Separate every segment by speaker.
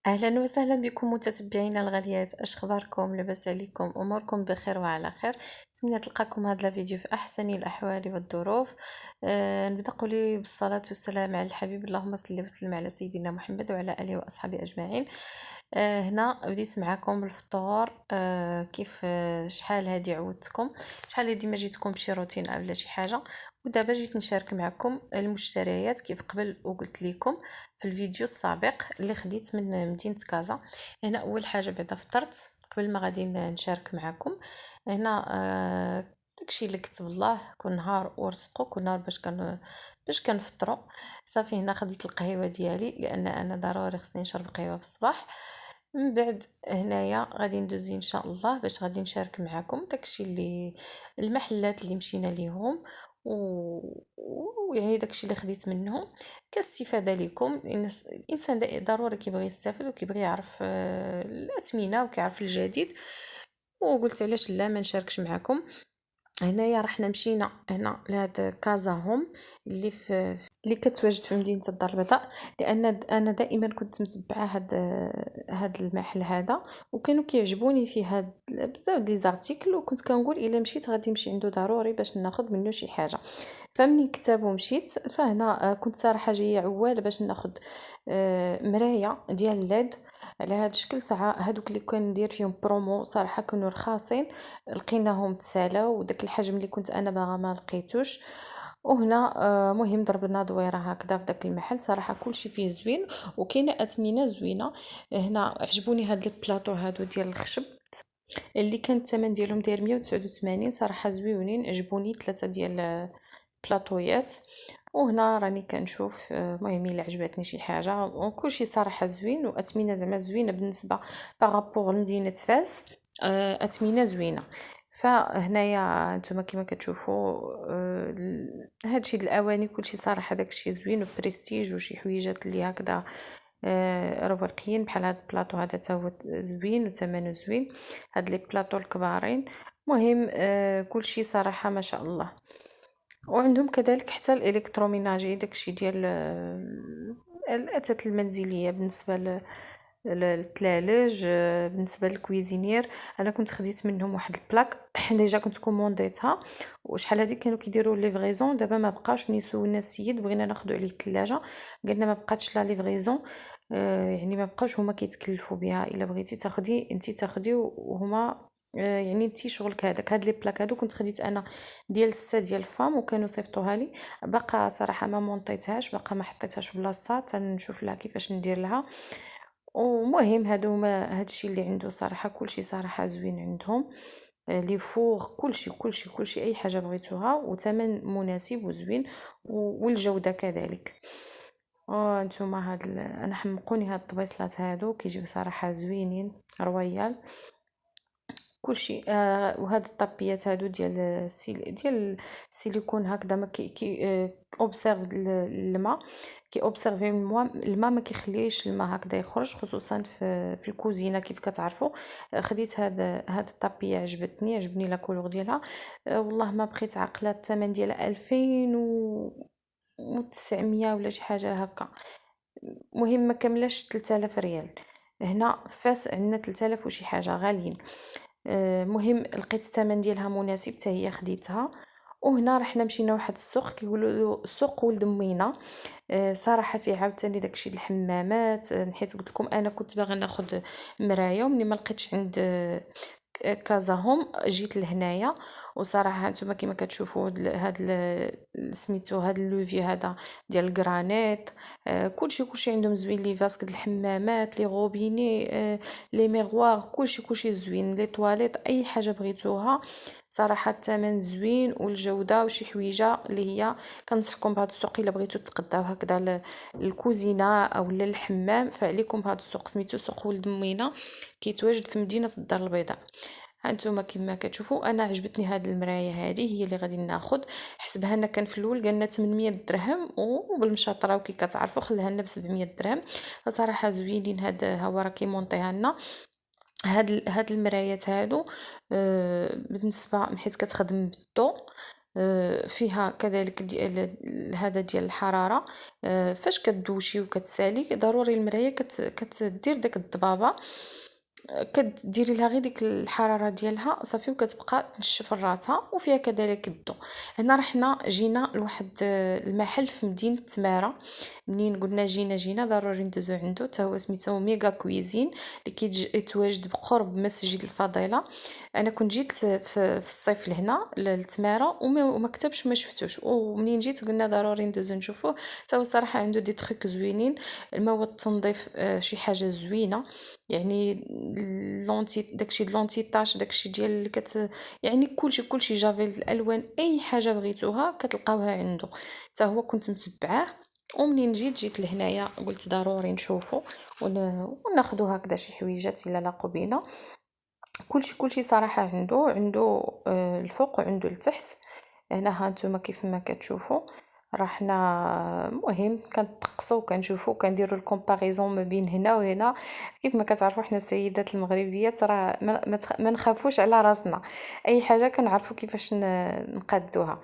Speaker 1: اهلا وسهلا بكم متتبعينا الغاليات. اش اخباركم؟ لاباس عليكم؟ اموركم بخير وعلى خير. نتمنى تلقاكم هذا الفيديو في احسن الاحوال والظروف. نبدا قولي بالصلاه والسلام على الحبيب، اللهم صل وسلم على سيدنا محمد وعلى اله واصحابه اجمعين. هنا بديت معكم بالفطور. كيف شحال هادي عودتكم، شحال هادي ما جيتكم بشي روتين اولا شي حاجه. ودابا جيت نشارك معكم المشتريات كيف قبل وقلت لكم في الفيديو السابق اللي خديت من مدينة كازا. هنا اول حاجه بعدا فطرت قبل ما غادي نشارك معكم. هنا داكشي اللي كتب الله كل نهار ورزقو كل نهار باش كنفطروا. صافي هنا خديت القهيوه ديالي لان انا ضروري خصني نشرب قهوه في الصباح. من بعد هنايا غادي ندوزي ان شاء الله باش غادي نشارك معكم داكشي اللي المحلات اللي مشينا ليهم ويعني داكشي اللي خديت منهم كاستفاده لكم، لان الانسان ضروري كيبغي يستافد وكيبغي يعرف الاثمنه وكيعرف الجديد. وقلت علاش لا ما نشاركش معكم. هنايا رحنا مشينا هنا لهاد كازا هوم اللي كتواجد في مدينه الدار البيضاء، لان انا دائما كنت متبعه هاد المحل هذا، وكانوا كيعجبوني فيه هاد بزاف دي زارتيكل، وكنت كنقول الا مشيت غادي نمشي عنده ضروري باش ناخذ منه شي حاجه. فمني كتاب ومشيت فهنا كنت صراحه جايه عواله باش ناخذ مرايه ديال الليد على هاد الشكل. ساعه هادوك اللي كندير فيهم برومو صراحه كانوا رخاصين، لقيناهم تسالاو وداك الحجم اللي كنت انا باغا ما لقيتوش. وهنا مهم ضربنا دويره هكذا في داك المحل، صراحه كلشي فيه زوين وكاينه اثمنه زوينه. هنا عجبوني هاد البلاطو هادو ديال الخشب اللي كان الثمن ديالهم داير 189، صراحه زويونين عجبوني ثلاثه ديال بلاطويات. وهنا راني كنشوف المهم الا عجبتني شي حاجه، وكلشي صراحه زوين واثمنه زعما زوينه بالنسبه بارابور لمدينه فاس. اثمنه زوينه. فهنايا نتوما كما كتشوفوا هادشي د الاواني كلشي صراحه داكشي زوين وبريستيج وشي حويجات اللي هكذا رواقيين بحال هاد البلاطو هذا تا هو زوين وثمنه زوين. هاد لي بلاطو الكبارين مهم كلشي صراحه ما شاء الله. وعندهم كذلك حتى الالكتروميناجي داكشي ديال الاثاث المنزليه بالنسبه للثلاجه. بالنسبه للكويزينير انا كنت خديت منهم واحد البلاك ديجا كنت كومونديتها، وشحال هذه كانوا كيديروا ليفريزون. دابا ما بقاش، ملي سولنا السيد بغينا ناخذ عليه الثلاجه قالنا ما بقاتش لا ليفريزون. يعني ما بقاوش هما كيتكلفوا بها، الا بغيتي تاخدي انت تاخدي وهما يعني انتي شغلك هذاك. هاد لي بلاك هادو كنت خديت انا ديال 6 ديال الفام وكانوا صيفطوها لي. باقا صراحه ما مونطيتهاش، باقا ما حطيتهاش في بلاصتها تنشوف لها كيفاش ندير لها. ومهم هادو هما هادشي اللي عنده صراحه كلشي صراحه زوين عندهم. لي فوغ كلشي اي حاجه بغيتوها وثمن مناسب وزوين والجوده كذلك. نتوما انا حمقوني هاد الطبيصلات هادو كيجيو صراحه زوينين رويال كلشي. وهاد الطابيات هادو ديال السيليكون هكذا ما اوبسيرف الماء، كي اوبسيرفي الماء ما كيخليش الماء هكذا يخرج، خصوصا في الكوزينه كيف كتعرفوا. خديت هاد الطابيه عجبني لا كولور ديالها. والله ما بقيت عاقله الثمن ديالها 2900 ولا شي حاجه هكا. مهم ما كملاش 3000 ريال. هنا فاس عندنا 3000 وشي حاجه غاليين. مهم لقيت الثمن ديالها مناسب حتى هي خديتها. وهنا رحنا مشينا واحد السوق كيقولوا له سوق ولد مينا. صراحه فيه عاوتاني داكشي الحمامات. حيت قلت لكم انا كنت باغا ناخذ مرايه ومني ما لقيتش عند كازا هوم جيت لهنايا. وصراحه نتوما كما كتشوفوا هاد سميتو هاد اللوفي هذا ديال الجرانيت. كلشي عندهم زوين، لي فاسك د الحمامات، لي غوبيني، لي ميغوار، كلشي زوين، لي تواليت اي حاجه بغيتوها. صراحه الثمن زوين والجوده وشي حويجه اللي هي كنصحكم بهذا السوق الا بغيتو تقداو هكذا الكوزينه او الحمام، فعليكم بهذا السوق سميتو سوق ولد مينا، كيتواجد في مدينه الدار البيضاء. هانتوما كما كتشوفوا انا عجبتني هاد المرايه هذه هي اللي غادي ناخذ. حسبها لنا كان في الاول قالنا 800 درهم وبالمشاطره وكي كتعرفوا خلاها لنا ب 700 درهم. فصراحه زوينين. هاد هو راه كيمونطيها لنا هاد المرايات هادو. بالنسبه حيت كتخدم بالضوء. فيها كذلك ديال هذا ديال الحرارة. فاش كتدوشي وكتسالي ضروري المراية كتدير داك الضبابة، كديري لها غير ديك الحرارة ديالها صافي، وكتبقى تنشف راسها، وفيها كذلك الضو. هنا راه حنا جينا لواحد المحل في مدينة تمارة. منين قلنا جينا ضروري ندوزو عنده، تا هو سميتو ميغا كويزين اللي كيتواجد بقرب مسجد الفضيلة. انا كنت جيت في الصيف لهنا لتمارة وما كتبش ما شفتوش، ومنين جيت قلنا ضروري ندوزو نشوفوه. تا هو الصراحة عنده دي تريك زوينين، المواد التنظيف شي حاجة زوينة، يعني داكشي د لونتي طاش، داكشي ديال يعني كلشي جافيل الالوان، اي حاجه بغيتوها كتلقاوها عنده. حتى هو كنت متبعاه، ومنين جيت لهنايا قلت ضروري نشوفو وناخدو هكذا شي حويجات الا لاقو بينا. كلشي صراحه عنده الفوق وعنده التحت. هنا ها نتوما كيف ما كتشوفوا راه حنا المهم كنطقسوا وكنشوفوا وكنديروا الكومباريزون ما بين هنا وهنا. كيف ما كتعرفوا حنا السيدات المغربيات راه ما نخافوش على راسنا، اي حاجه كنعرفوا كيفاش نقادوها.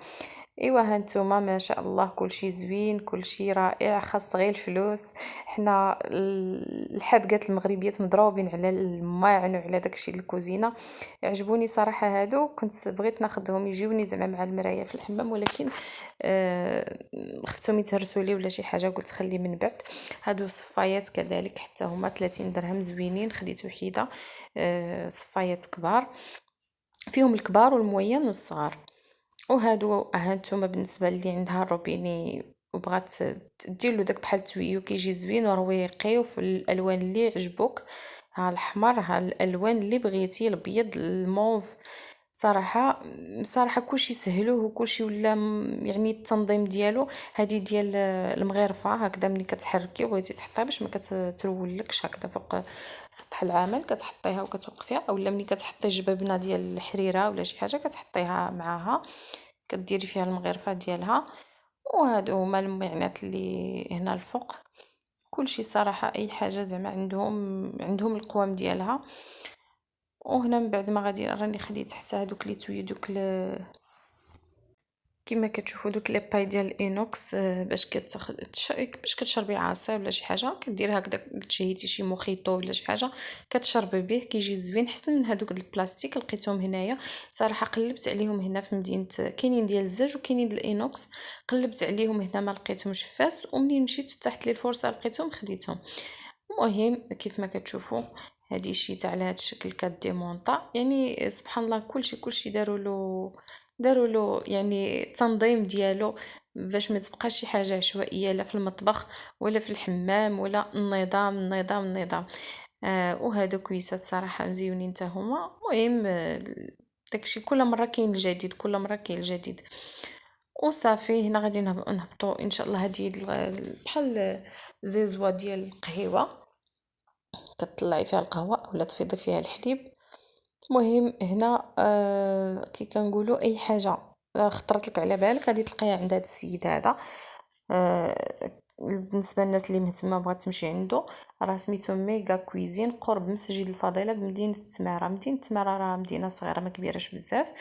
Speaker 1: ايوا ها نتوما ما شاء الله كلشي زوين كلشي رائع، خاص غير الفلوس. حنا الحادقات المغربيات مضروبين على الماعن وعلى داكشي الكوزينه. عجبوني صراحه هادو، كنت بغيت ناخذهم يجيوني زعما مع المرايه في الحمام، ولكن خفتهم يتهرسوا لي ولا شي حاجه، قلت خلي من بعد. هادو صفايات كذلك حتى هما 30 درهم زوينين، خديت وحيده. صفايات كبار، فيهم الكبار والموين والصغار. وهادو هانتوما بالنسبه اللي عندها الروبيني وبغات دير له داك بحال التويو كيجي زوين ورقيق وفي الالوان اللي عجبوك، ها الاحمر ها الالوان اللي بغيتي، الابيض الموف. صراحه كلشي سهلوه وكلشي ولا يعني التنظيم ديالو. هذه ديال المغرفه هكذا ملي كتحركي وبغيتي تحطيها باش ما كترولكش هكذا فوق سطح العمل، كتحطيها وكتوقفيها، اولا ملي كتحطي جبابنا ديال الحريره ولا شي حاجه كتحطيها معاها، كديري فيها المغرفه ديالها. وهادو هما المعنات اللي هنا الفوق. كلشي صراحه اي حاجه زعما عندهم القوام ديالها. وهنا من بعد ما غادي راني خديت حتى هادوك لي تويو دوك كما كتشوفوا دوك لي باي ديال الانوكس، باش باش كتشربي عصير ولا شي حاجه كدير هكذا، تشهيتي شي موخيطو ولا شي حاجه كتشربي به، كيجي زوين حسن من هادوك البلاستيك. لقيتهم هنايا صراحه، قلبت عليهم هنا في مدينه، كاينين ديال الزاج وكاينين ديال الانوكس، قلبت عليهم هنا ما لقيتهمش في فاس، ومنين مشيت تحت لي الفرصه لقيتهم خديتهم. المهم كيف ما كتشوفوا هادي شيت على هاد الشكل كديمونطا، يعني سبحان الله كلشي داروا له يعني التنظيم ديالو باش ما تبقاش شي حاجه عشوائيه لا في المطبخ ولا في الحمام، ولا النظام. وهادو كويسات صراحه مزيونين حتى هما. المهم داكشي كل مره كاين الجديد، كل مره كاين الجديد. وصافي هنا غادي نهبطوا ان شاء الله. هذه بحال زيزوه ديال القهوه، كتطلعي فيها القهوه اولا تفيضي فيها الحليب. المهم هنا كي كنقولوا اي حاجه خطرت لك على بالك غادي تلقايها عند هذا السيد هذا. بالنسبه للناس اللي مهتمه بغات تمشي عنده، راه سميتو ميغا كويزين قرب مسجد الفضيله بمدينه تماره. مدينه تماره راه مدينه صغيره ما كبيراش بزاف،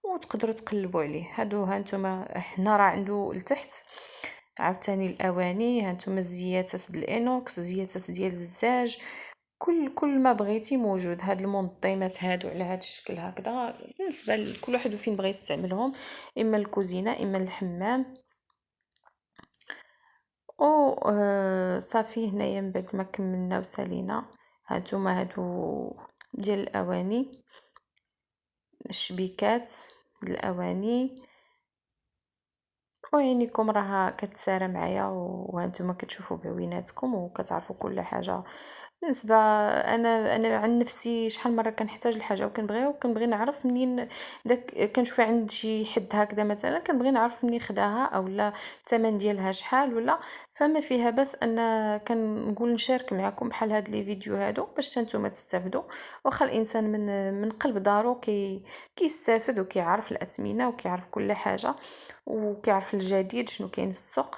Speaker 1: وتقدروا تقلبوا عليه. هادو هانتوما هنا راه عنده لتحت عاوتاني الاواني، هانتوما الزياتات ديال الانوكس، زياتات ديال الزاج، كل ما بغيتي موجود. هاد المنظمات هادو على هاد الشكل هكذا بالنسبه لكل واحد وفين بغى يستعملهم، اما الكوزينه اما الحمام. او صافي هنايا من بعد ما كملنا وسالينا، هانتوما هادو ديال الاواني، الشبيكات الاواني. وعينيكم راها كتسارى معايا وهانتوما كتشوفوا بعويناتكم وكتعرفوا كل حاجه. بالنسبه انا عن نفسي شحال مره كنحتاج لحاجه وكنبغي نعرف منين داك كنشوفها عند شي حد هكذا مثلا، كنبغي نعرف منين خداها اولا الثمن ديالها شحال ولا. فما فيها بس ان كنقول نشارك معكم بحال هاد لي فيديو هادو باش نتوما تستافدوا. واخا الانسان من قلب دارو كيستافد وكيعرف الاثمنه وكيعرف كل حاجه وكيعرف الجديد شنو كاين في السوق.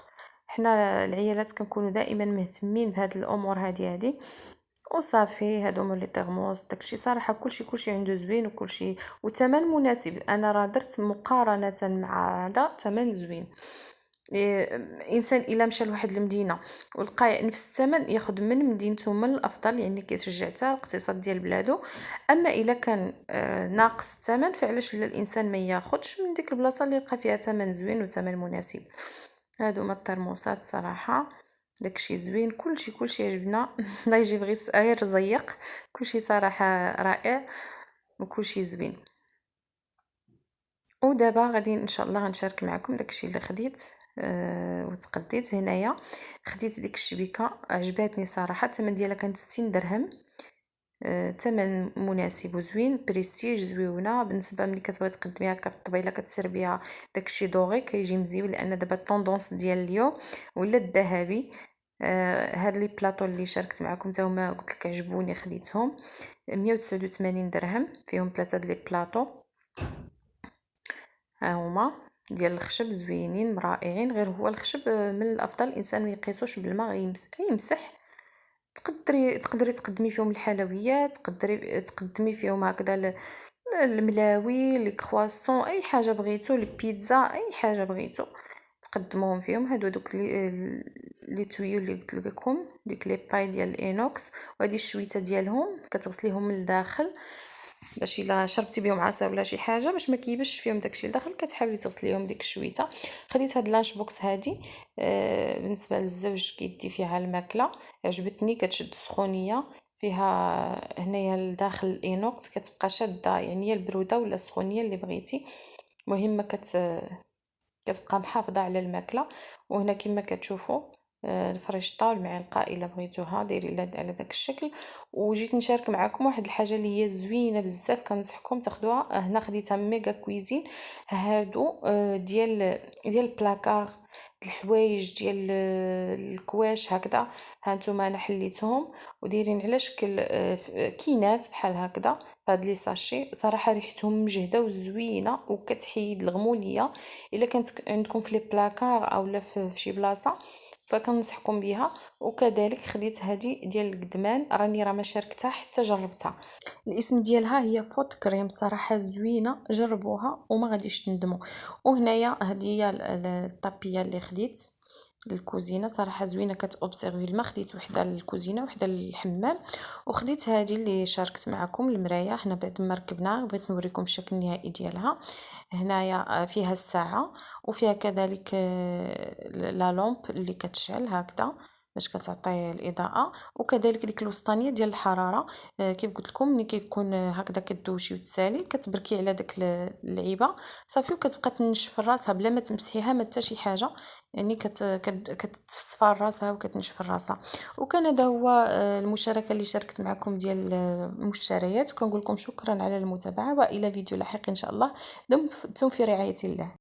Speaker 1: حنا العيالات كنكونوا دائما مهتمين بهاد الامور هذه. وصافي هادو هما لي طرموس داكشي صراحه كلشي عنده زوين وكلشي وثمن مناسب. انا راه درت مقارنه مع هذا ثمن زوين. انسان الا مشى لواحد المدينه ولقى نفس الثمن ياخذ من مدينته من الافضل، يعني كيشجع حتى الاقتصاد ديال بلادو. اما الا كان ناقص الثمن فعلاش لا الانسان ما ياخذش من ديك البلاصه اللي لقى فيها ثمن زوين وثمن مناسب. هادو هما الترموسات صراحه داكشي زوين، كلشي عجبنا الله يجيب غير زيق، كلشي صراحه رائع وكلشي زوين. ودابا غادي ان شاء الله غنشارك معكم داكشي اللي خديت وتقديت. هنايا خديت ديك الشبيكه عجباتني صراحه، الثمن ديالها كان 60 درهم. ثمن مناسب وزوين، بريستيج زويونه بالنسبه ملي كتبغي تقدميها هكا في الطبيله كتسير بها داكشي دوغي كيجي مزيون، لان دابا الطوندونس ديال اليوم ولا الذهبي. هاد لي بلاطو اللي شاركت معكم حتى هما قلت لك عجبوني خديتهم 189 درهم، فيهم 3 د لي بلاطو. ها هما ديال الخشب زوينين رائعين، غير هو الخشب من الافضل الانسان ما يقيسوش بالماء، يمسح. تقدري تقدمي فيهم الحلويات، تقدري تقدمي فيهم هكذا الملاوي، لي كرواسون، اي حاجه بغيتو، البيتزا، اي حاجه بغيتو تقدموهم فيهم. هادو دوك لي تويو اللي قلت لكم، ديك لي باي ديال الانوكس، وهذه الشويته ديالهم كتغسليهم من الداخل باش الا شربتي بهم عصير ولا شي حاجه باش ما كيبش فيهم داكشي لداخل كتحاولي تغسليهم ديك الشويته. خديت هاد لانش بوكس هادي بالنسبه للزوج كيدي فيها الماكله، عجبتني كتشد السخونيه فيها. هنايا لداخل الانوكس كتبقى شاده، يعني هي البروده ولا السخونيه اللي بغيتي، مهمه كتبقى محافظه على الماكله. وهنا كما كتشوفوا الفريشطه والمعلقه الا بغيتوها ديري على داك الشكل. وجيت نشارك معكم واحد الحاجه اللي هي زوينه بزاف كنصحكم تاخدوها. هنا خديتها ميغا كويزين، هادو ديال البلاكار، الحوايج ديال الكواش هكذا. هانتوما انا حليتهم ودايرين على شكل كينات بحال هكذا فهاد لي ساشي. صراحه ريحتهم مجهده وزوينه وكتحيد الغموليه. الا كانت عندكم في لي بلاكار اولا في شي بلاصه فكنصحكم بها. وكذلك خديت هذه ديال القدمان، راه ما شاركتها حتى جربتها. الاسم ديالها هي فوت كريم، صراحه زوينه، جربوها وما غاديش تندموا. وهنايا هذه هي الطابيه اللي خديت الكوزينه، صراحه زوينه كتوبسيرفي الماء. خديت وحده للكوزينه وحده للحمام. وخديت هذه اللي شاركت معكم المرايه. حنا بعد ما ركبنا بغيت نوريكم الشكل النهائي ديالها. هنايا فيها الساعه وفيها كذلك لا لومب اللي كتشعل هكذا باش كتعطي الاضاءه. وكذلك ديك الوسطانيه ديال الحراره. كيف قلت لكم ملي كيكون هكذا كدوشي وتسالي كتبركي على داك اللعيبه صافي وكتبقى تنشف راسها بلا ما تمسحيها ما حتى شي حاجه، يعني كتصفى راسها وكتنشف راسها. وكان هذا هو المشاركه اللي شاركت معكم ديال المشتريات. وكنقول لكم شكرا على المتابعه والى فيديو لاحق ان شاء الله. دمتم في رعايه الله.